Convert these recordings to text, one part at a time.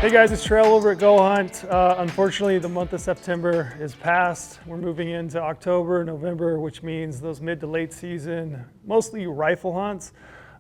Hey guys, it's Trail over at GOHUNT. Unfortunately, the month of September is past. We're moving into October, November, which means those mid to late season, mostly rifle hunts.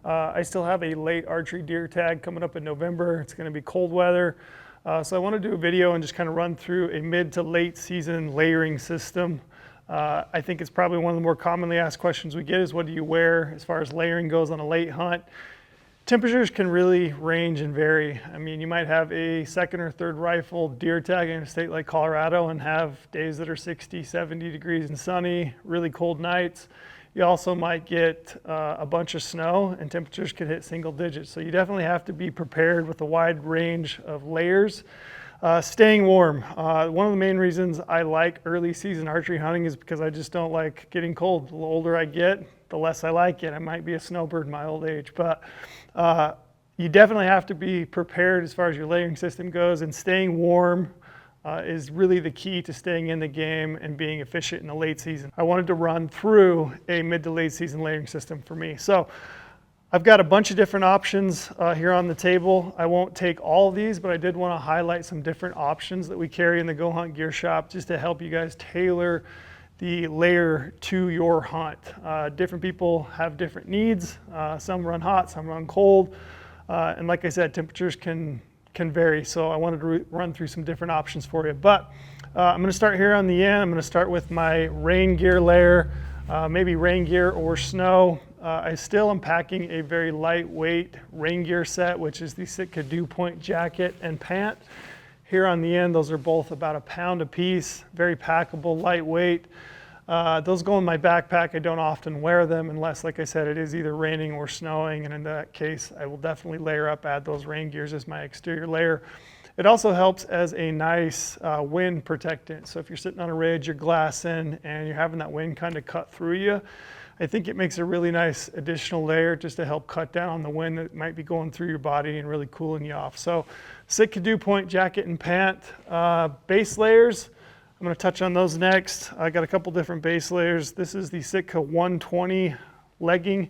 I still have a late archery deer tag coming up in November. It's going to be cold weather. So I want to do a video and just kind of run through a mid to late season layering system. I think it's probably one of the more commonly asked questions we get is what do you wear as far as layering goes on a late hunt. Temperatures can really range and vary. I mean, you might have a second or third rifle deer tag in a state like Colorado and have days that are 60, 70 degrees and sunny, really cold nights. You also might get a bunch of snow and temperatures could hit single digits. So you definitely have to be prepared with a wide range of layers. Staying warm. One of the main reasons I like early season archery hunting is because I just don't like getting cold. The older I get, the less I like it. I might be a snowbird in my old age, but you definitely have to be prepared as far as your layering system goes, and staying warm is really the key to staying in the game and being efficient in the late season. I wanted to run through a mid to late season layering system for me. So I've got a bunch of different options here on the table. I won't take all of these, but I did want to highlight some different options that we carry in the GOHUNT gear shop just to help you guys tailor the layer to your hunt. Different people have different needs. Some run hot, some run cold. And like I said, temperatures can vary. So I wanted to run through some different options for you. But I'm going to start here on the end. I'm going to start with my rain gear layer, maybe rain gear or snow. I still am packing a very lightweight rain gear set, which is the Sitka Dew Point jacket and pant. Here on the end, those are both about a pound a piece, very packable, lightweight. Those go in my backpack. I don't often wear them unless, like I said, it is either raining or snowing. And in that case, I will definitely layer up, add those rain gears as my exterior layer. It also helps as a nice wind protectant. So if you're sitting on a ridge, you're glassing, and you're having that wind kind of cut through you, I think it makes a really nice additional layer just to help cut down on the wind that might be going through your body and really cooling you off. So Sitka Dew Point jacket and pant. Base layers, I'm going to touch on those next. I got a couple different base layers. This is the Sitka 120 legging,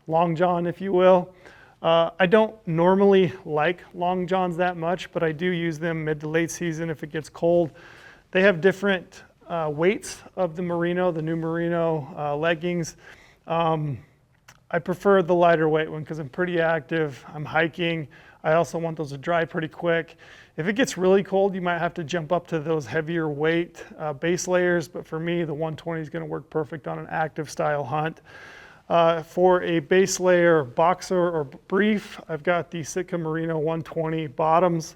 long john if you will. I don't normally like long johns that much, but I do use them mid to late season if it gets cold. They have different weights of the merino, the new merino leggings. I prefer the lighter weight one because I'm pretty active, I'm hiking. I also want those to dry pretty quick. If it gets really cold, you might have to jump up to those heavier weight base layers, but for me, the 120 is going to work perfect on an active style hunt. For a base layer boxer or brief, I've got the Sitka Merino 120 bottoms.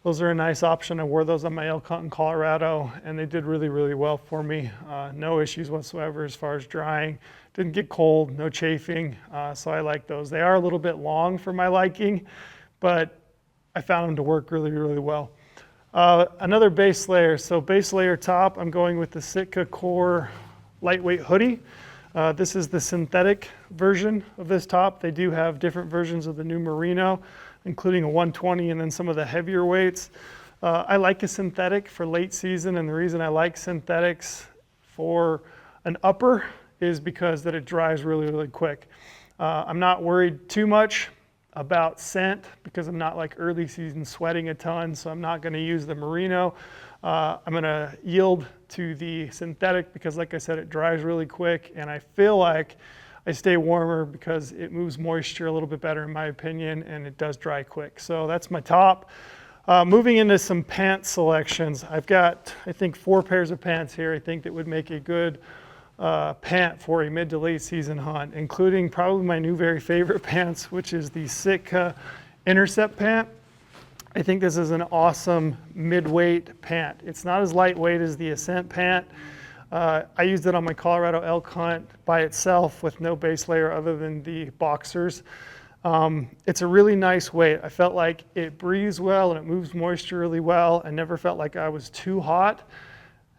Those are a nice option. I wore those on my elk hunt in Colorado, and they did really, really well for me. No issues whatsoever as far as drying. Didn't get cold, no chafing, so I like those. They are a little bit long for my liking, but I found them to work really, really well. Another base layer. So base layer top, I'm going with the Sitka Core lightweight hoodie. This is the synthetic version of this top. They do have different versions of the new merino, including a 120 and then some of the heavier weights. I like a synthetic for late season, and the reason I like synthetics for an upper is because that it dries really, really quick. I'm not worried too much about scent because I'm not like early season sweating a ton, so I'm not going to use the merino. I'm going to yield to the synthetic because, like I said, it dries really quick, and I feel like I stay warmer because it moves moisture a little bit better in my opinion, and it does dry quick. So that's my top. Moving into some pant selections. I've got, I think, 4 pairs of pants here I think that would make a good pant for a mid to late season hunt, including probably my new very favorite pants, which is the Sitka Intercept pant. I think this is an awesome mid-weight pant. It's not as lightweight as the Ascent pant. I used it on my Colorado elk hunt by itself with no base layer other than the boxers. It's a really nice weight. I felt like it breathes well and it moves moisture really well. I never felt like I was too hot.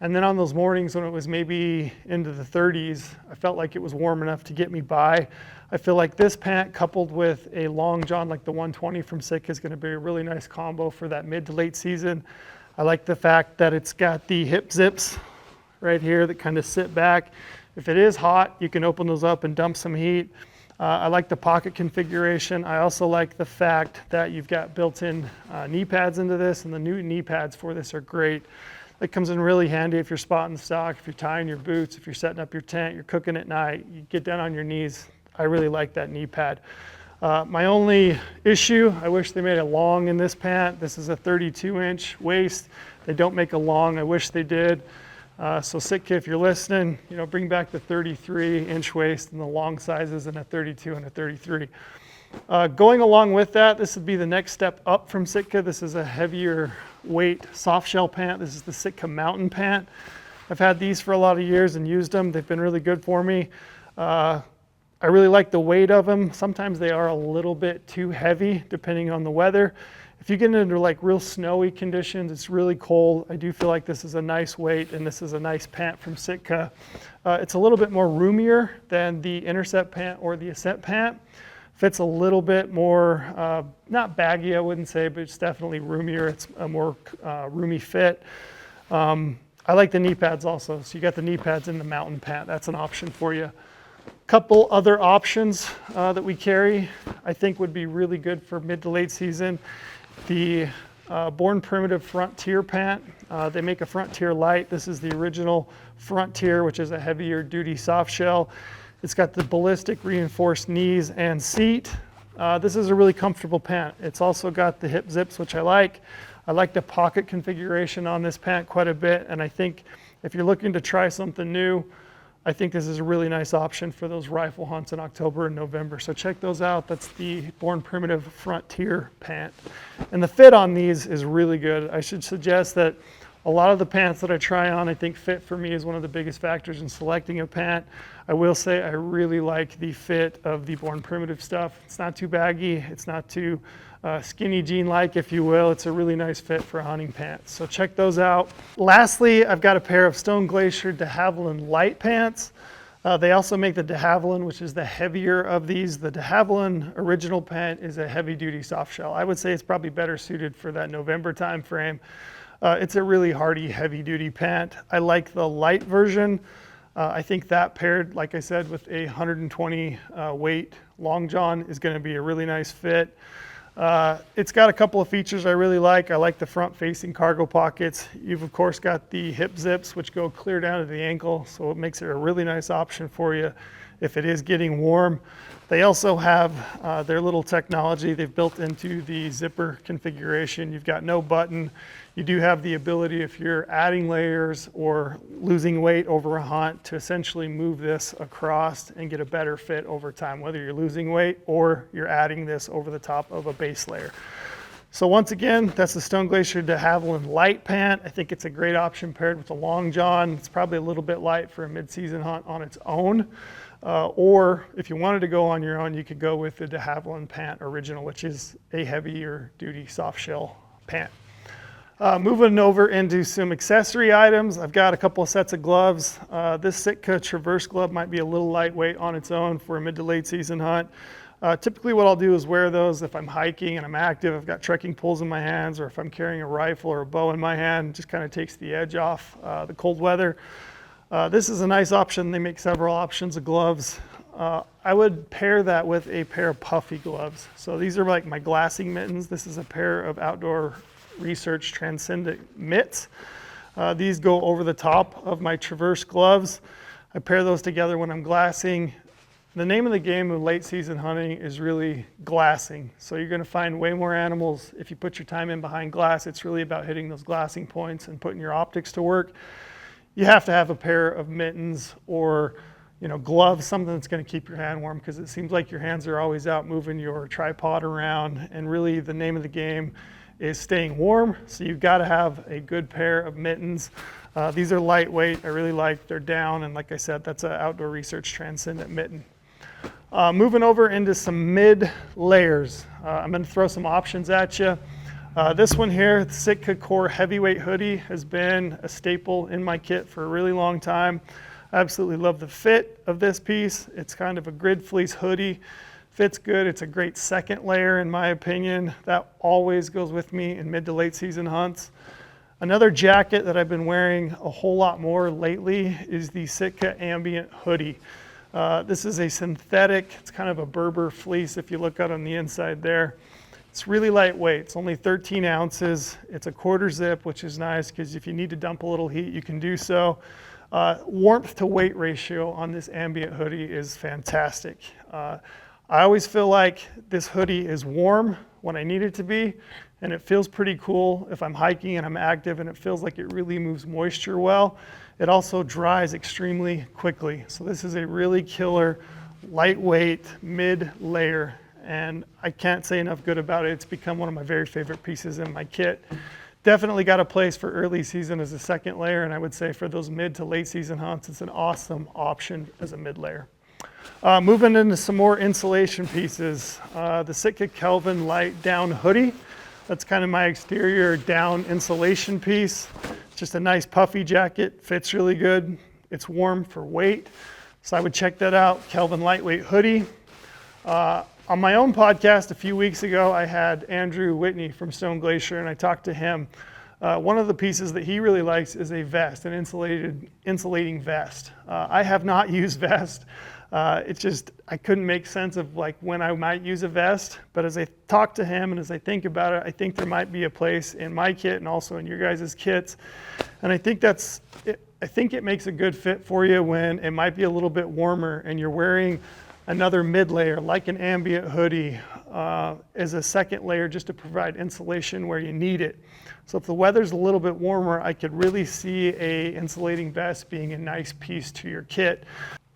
And then on those mornings when it was maybe into the 30s, I felt like it was warm enough to get me by. I feel like this pant coupled with a long john like the 120 from Sitka is going to be a really nice combo for that mid to late season. I like the fact that it's got the hip zips right here that kind of sit back. If it is hot, you can open those up and dump some heat. I like the pocket configuration. I also like the fact that you've got built-in knee pads into this, and the new knee pads for this are great. It comes in really handy if you're spotting stock, if you're tying your boots, if you're setting up your tent, you're cooking at night, you get down on your knees. I really like that knee pad. My only issue, I wish they made a long in this pant. This is a 32-inch waist. They don't make a long. I wish they did. So Sitka, if you're listening, bring back the 33-inch waist and the long sizes and a 32 and a 33. Going along with that, this would be the next step up from Sitka. This is a heavier weight soft shell pant. This is the Sitka Mountain pant. I've had these for a lot of years and used them. They've been really good for me. I really like the weight of them. Sometimes they are a little bit too heavy depending on the weather. If you get into like real snowy conditions, it's really cold, I do feel like this is a nice weight, and this is a nice pant from Sitka. It's a little bit more roomier than the Intercept pant or the Ascent pant. Fits a little bit more, not baggy I wouldn't say, but it's definitely roomier. It's a more roomy fit. I like the knee pads also. So you got the knee pads in the Mountain pant. That's an option for you. Couple other options that we carry I think would be really good for mid to late season. The Born Primitive Frontier pant. They make a Frontier Light. This is the original Frontier, which is a heavier duty soft shell. It's got the ballistic reinforced knees and seat. This is a really comfortable pant. It's also got the hip zips, which I like. I like the pocket configuration on this pant quite a bit, and I think if you're looking to try something new, I think this is a really nice option for those rifle hunts in October and November. So check those out. That's the Born Primitive Frontier pant. And the fit on these is really good. I should suggest that a lot of the pants that I try on, I think fit for me is one of the biggest factors in selecting a pant. I will say I really like the fit of the Born Primitive stuff. It's not too baggy. It's not too skinny jean-like, if you will. It's a really nice fit for hunting pants. So check those out. Lastly, I've got a pair of Stone Glacier de Havilland light pants. They also make the de Havilland, which is the heavier of these. The de Havilland original pant is a heavy-duty soft shell. I would say it's probably better suited for that November time frame. It's a really hardy, heavy-duty pant. I like the light version. I think that paired, like I said, with a 120 weight long john is going to be a really nice fit. It's got a couple of features I really like. I like the front-facing cargo pockets. You've, of course, got the hip zips, which go clear down to the ankle, so it makes it a really nice option for you if it is getting warm. They also have their little technology they've built into the zipper configuration. You've got no button. You do have the ability, if you're adding layers or losing weight over a hunt, to essentially move this across and get a better fit over time, whether you're losing weight or you're adding this over the top of a base layer. So once again, that's the Stone Glacier de Havilland light pant. I think it's a great option paired with a long john. It's probably a little bit light for a mid-season hunt on its own. Or if you wanted to go on your own, you could go with the de Havilland pant original, which is a heavier duty soft shell pant. Moving over into some accessory items, I've got a couple of sets of gloves. This Sitka Traverse glove might be a little lightweight on its own for a mid to late season hunt. Typically what I'll do is wear those if I'm hiking and I'm active, I've got trekking poles in my hands, or if I'm carrying a rifle or a bow in my hand, just kind of takes the edge off the cold weather. This is a nice option. They make several options of gloves. I would pair that with a pair of Puffy gloves. So these are like my glassing mittens. This is a pair of Outdoor Research Transcendent mitts. These go over the top of my Traverse gloves. I pair those together when I'm glassing. The name of the game of late season hunting is really glassing. So you're going to find way more animals if you put your time in behind glass. It's really about hitting those glassing points and putting your optics to work. You have to have a pair of mittens or gloves, something that's going to keep your hand warm, because it seems like your hands are always out moving your tripod around, and really the name of the game is staying warm. So you've got to have a good pair of mittens. These are lightweight. I really like. They're down, and like I said, that's an Outdoor Research Transcendent mitten. Moving over into some mid layers. I'm going to throw some options at you. This one here, the Sitka Core Heavyweight Hoodie, has been a staple in my kit for a really long time. I absolutely love the fit of this piece. It's kind of a grid fleece hoodie. Fits good. It's a great second layer in my opinion. That always goes with me in mid to late season hunts. Another jacket that I've been wearing a whole lot more lately is the Sitka Ambient Hoodie. This is a synthetic, it's kind of a Berber fleece if you look out on the inside there. It's really lightweight, it's only 13 ounces. It's a quarter zip, which is nice because if you need to dump a little heat, you can do so. Warmth to weight ratio on this ambient hoodie is fantastic. I always feel like this hoodie is warm when I need it to be, and it feels pretty cool if I'm hiking and I'm active, and it feels like it really moves moisture well. It also dries extremely quickly. So this is a really killer, lightweight, mid-layer, and I can't say enough good about it. It's become one of my very favorite pieces in my kit. Definitely got a place for early season as a second layer, and I would say for those mid to late season hunts, it's an awesome option as a mid-layer. Moving into some more insulation pieces, the Sitka Kelvin Light Down Hoodie. That's kind of my exterior down insulation piece. Just a nice puffy jacket, fits really good. It's warm for weight, so I would check that out, Kelvin Lightweight Hoodie. On my own podcast a few weeks ago, I had Andrew Whitney from Stone Glacier, and I talked to him. One of the pieces that he really likes is a vest, an insulating vest. I have not used vest. It's just, I couldn't make sense of like when I might use a vest, but as I talk to him and as I think about it, I think there might be a place in my kit and also in your guys' kits. And I think I think it makes a good fit for you when it might be a little bit warmer and you're wearing another mid layer like an ambient hoodie as a second layer just to provide insulation where you need it. So if the weather's a little bit warmer, I could really see a insulating vest being a nice piece to your kit.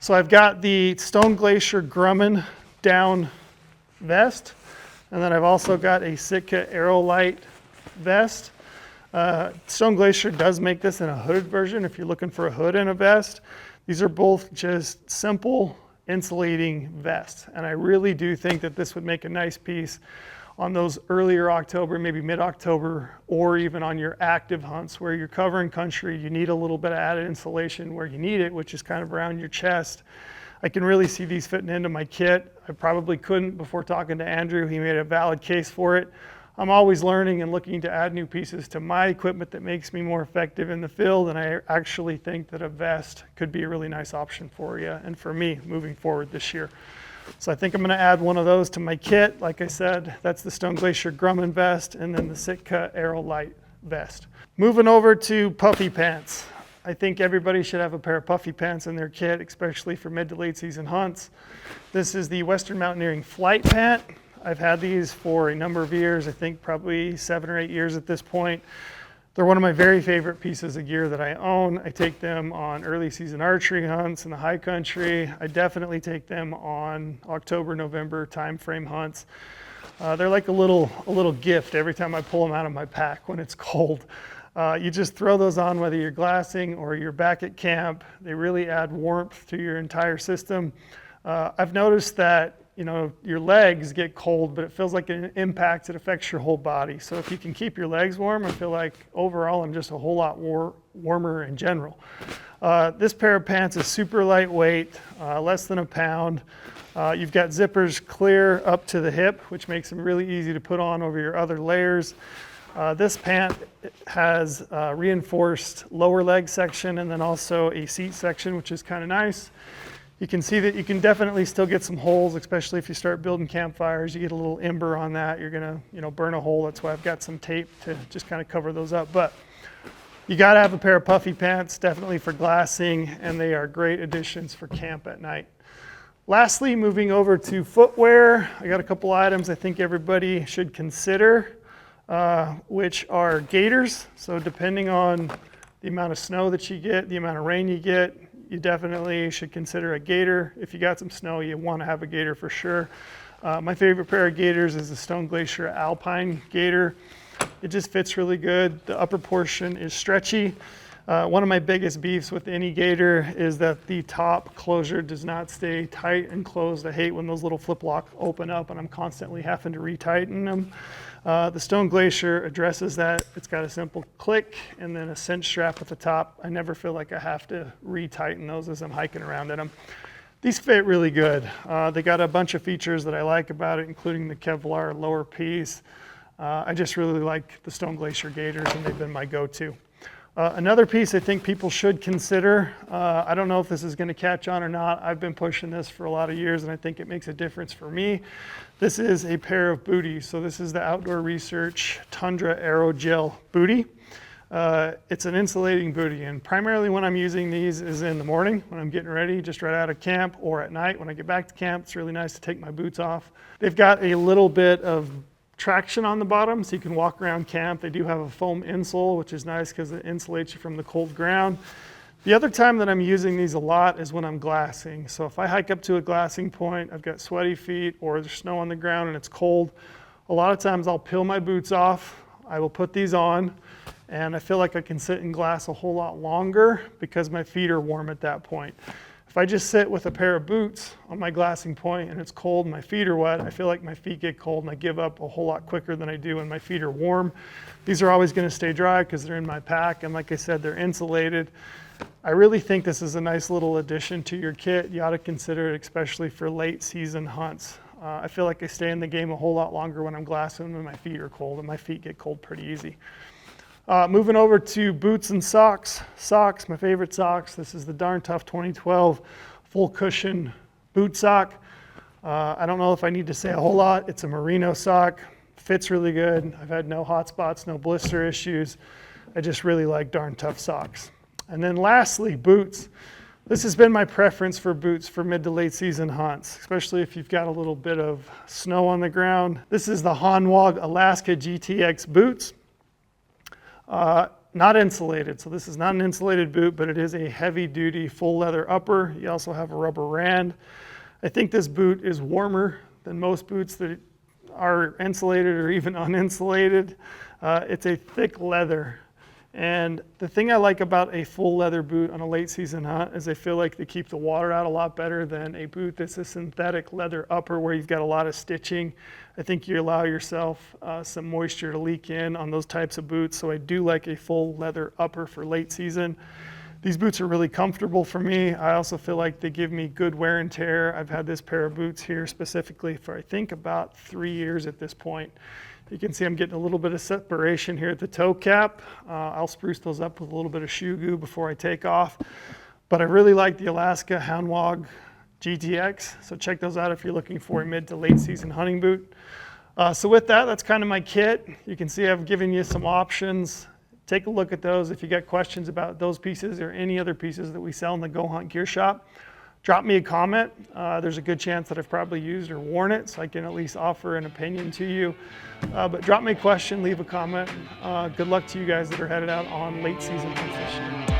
So I've got the Stone Glacier Grumman down vest, and then I've also got a Sitka Aerolite vest. Stone Glacier does make this in a hooded version if you're looking for a hood and a vest. These are both just simple insulating vests, and I really do think that this would make a nice piece on those earlier October, maybe mid-October, or even on your active hunts where you're covering country. You need a little bit of added insulation where you need it, which is kind of around your chest. I can really see these fitting into my kit. I probably couldn't before talking to Andrew. He made a valid case for it. I'm always learning and looking to add new pieces to my equipment that makes me more effective in the field, and I actually think that a vest could be a really nice option for you and for me moving forward this year. So I think I'm going to add one of those to my kit. Like I said, that's the Stone Glacier Grumman vest and then the Sitka Aerolite vest. Moving over to puffy pants. I think everybody should have a pair of puffy pants in their kit, especially for mid to late season hunts. This is the Western Mountaineering Flight Pant. I've had these for a number of years, I think probably 7 or 8 years at this point. They're one of my very favorite pieces of gear that I own. I take them on early season archery hunts in the high country. I definitely take them on October, November timeframe hunts. They're like a little gift every time I pull them out of my pack when it's cold. You just throw those on whether you're glassing or you're back at camp. They really add warmth to your entire system. I've noticed that your legs get cold, but it feels like an impact. It affects your whole body. So if you can keep your legs warm, I feel like overall I'm just a whole lot warmer in general. This pair of pants is super lightweight, less than a pound. You've got zippers clear up to the hip, which makes them really easy to put on over your other layers. This pant has a reinforced lower leg section and then also a seat section, which is kind of nice. You can see that you can definitely still get some holes, especially if you start building campfires. You get a little ember on that, you're gonna burn a hole. That's why I've got some tape to just kind of cover those up. But you gotta have a pair of puffy pants, definitely for glassing, and they are great additions for camp at night. Lastly, moving over to footwear, I got a couple items I think everybody should consider, which are gaiters. So depending on the amount of snow that you get, the amount of rain you get, you definitely should consider a gaiter. If you got some snow, you want to have a gaiter for sure. My favorite pair of gaiters is the Stone Glacier Alpine gaiter. It just fits really good. The upper portion is stretchy. One of my biggest beefs with any gaiter is that the top closure does not stay tight and closed. I hate when those little flip locks open up and I'm constantly having to retighten them. The Stone Glacier addresses that. It's got a simple click and then a cinch strap at the top. I never feel like I have to retighten those as I'm hiking around in them. These fit really good. They got a bunch of features that I like about it, including the Kevlar lower piece. I just really like the Stone Glacier gaiters, and they've been my go-to. Another piece I think people should consider, I don't know if this is going to catch on or not. I've been pushing this for a lot of years and I think it makes a difference for me. This is a pair of booties. So this is the Outdoor Research Tundra Aerogel bootie. It's an insulating bootie, and primarily when I'm using these is in the morning when I'm getting ready, just right out of camp, or at night when I get back to camp. It's really nice to take my boots off. They've got a little bit of traction on the bottom so you can walk around camp. They do have a foam insole, which is nice because it insulates you from the cold ground. The other time that I'm using these a lot is when I'm glassing. So if I hike up to a glassing point, I've got sweaty feet or there's snow on the ground and it's cold, a lot of times I'll peel my boots off, I will put these on, and I feel like I can sit and glass a whole lot longer because my feet are warm at that point. If I just sit with a pair of boots on my glassing point and it's cold and my feet are wet, I feel like my feet get cold and I give up a whole lot quicker than I do when my feet are warm. These are always going to stay dry because they're in my pack, and like I said, they're insulated. I really think this is a nice little addition to your kit. You ought to consider it, especially for late season hunts. I feel like I stay in the game a whole lot longer when I'm glassing when my feet are cold, and my feet get cold pretty easy. Moving over to boots and socks. Socks, my favorite socks. This is the Darn Tough 2012 full cushion boot sock. I don't know if I need to say a whole lot. It's a merino sock, fits really good. I've had no hot spots, no blister issues. I just really like Darn Tough socks. And then lastly, boots. This has been my preference for boots for mid to late season hunts, especially if you've got a little bit of snow on the ground. This is the Hanwag Alaska GTX boots. Not insulated, so this is not an insulated boot, but it is a heavy duty full leather upper. You also have a rubber rand. I think this boot is warmer than most boots that are insulated or even uninsulated. It's a thick leather. And the thing I like about a full leather boot on a late season hunt is I feel like they keep the water out a lot better than a boot that's a synthetic leather upper where you've got a lot of stitching. I think you allow yourself some moisture to leak in on those types of boots. So I do like a full leather upper for late season. These boots are really comfortable for me. I also feel like they give me good wear and tear. I've had this pair of boots here specifically for I think about 3 years at this point. You can see I'm getting a little bit of separation here at the toe cap. I'll spruce those up with a little bit of shoe goo before I take off. But I really like the Alaska Hanwag GTX. So check those out if you're looking for a mid to late season hunting boot. So with that, that's kind of my kit. You can see I've given you some options. Take a look at those. If you got questions about those pieces or any other pieces that we sell in the Go Hunt Gear Shop, drop me a comment. There's a good chance that I've probably used or worn it, so I can at least offer an opinion to you. But drop me a question, leave a comment. Good luck to you guys that are headed out on late season hunts this year.